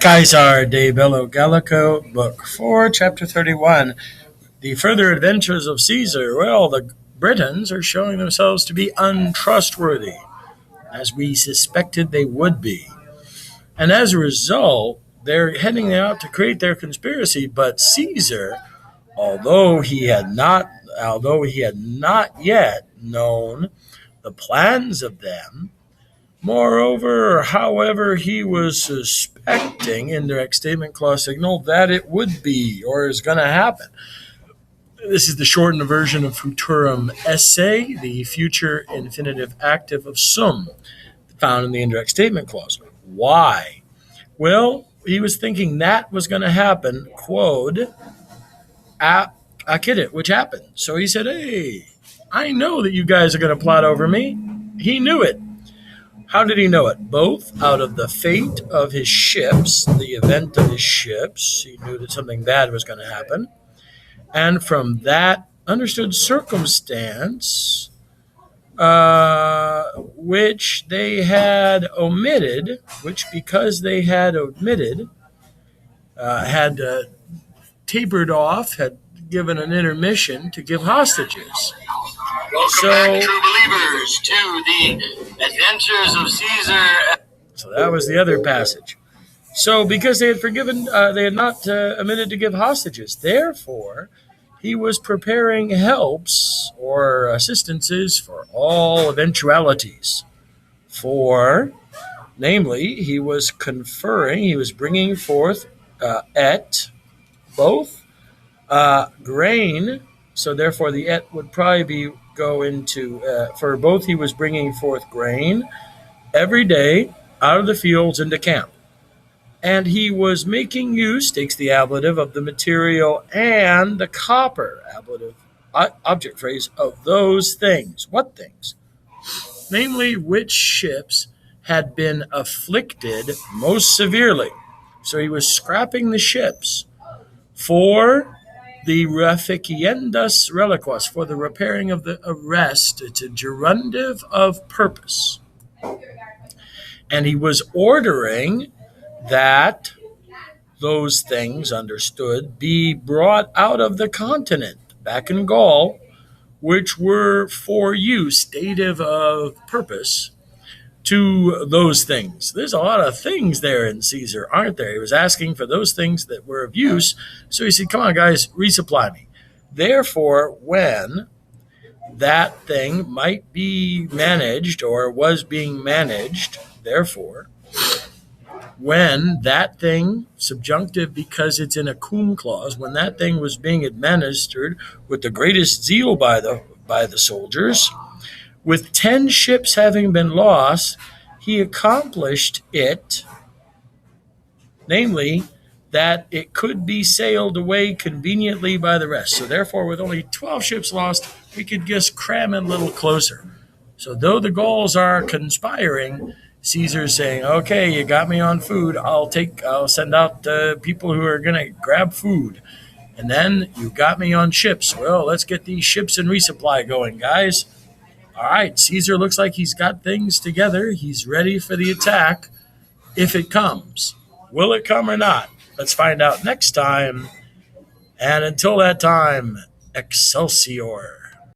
Caesar de Bello Gallico, Book 4, Chapter 31. The further adventures of Caesar. Well, the Britons are showing themselves to be untrustworthy, as we suspected they would be. And as a result, they're heading out to create their conspiracy. But Caesar, although he had not yet known the plans of them, moreover, however, he was suspecting, indirect statement clause signal, that it would be or is going to happen. This is the shortened version of futurum esse, the future infinitive active of sum, found in the indirect statement clause. Why? Well, he was thinking that was going to happen, quod accidit, which happened. So he said, hey, I know that you guys are going to plot over me. He knew it. How did he know it? Both out of the fate of his ships, the event of his ships. He knew that something bad was going to happen. And from that understood circumstance, which they had omitted, which because they had omitted, had tapered off, had given an intermission to give hostages. Welcome back, true believers, to the Adventures of Caesar. So that was the other passage. So because they had not omitted to give hostages, therefore he was preparing helps or assistances for all eventualities. For, namely, he was bringing forth both grain. So therefore the would probably go into, for both he was bringing forth grain every day out of the fields into camp. And he was making use, takes the ablative, of the material and the copper, ablative, object phrase, of those things. What things? Namely, which ships had been afflicted most severely. So he was scrapping the ships for the reficiendas reliquas, for the repairing of the arrest. It's a gerundive of purpose. And he was ordering that those things, understood, be brought out of the continent, back in Gaul, which were for use, dative of purpose, to those things. There's a lot of things there in Caesar, aren't there? He was asking for those things that were of use. So he said, come on, guys, resupply me. Therefore, when that thing might be managed or was being managed, therefore, when that thing, subjunctive because it's in a cum clause, when that thing was being administered with the greatest zeal by the soldiers, with 10 ships having been lost, he accomplished it, namely, that it could be sailed away conveniently by the rest. So therefore, with only 12 ships lost, we could just cram in a little closer. So though the Gauls are conspiring, Caesar's saying, okay, you got me on food. I'll send out people who are going to grab food. And then you got me on ships. Well, let's get these ships and resupply going, guys. All right, Caesar looks like he's got things together. He's ready for the attack if it comes. Will it come or not? Let's find out next time. And until that time, Excelsior.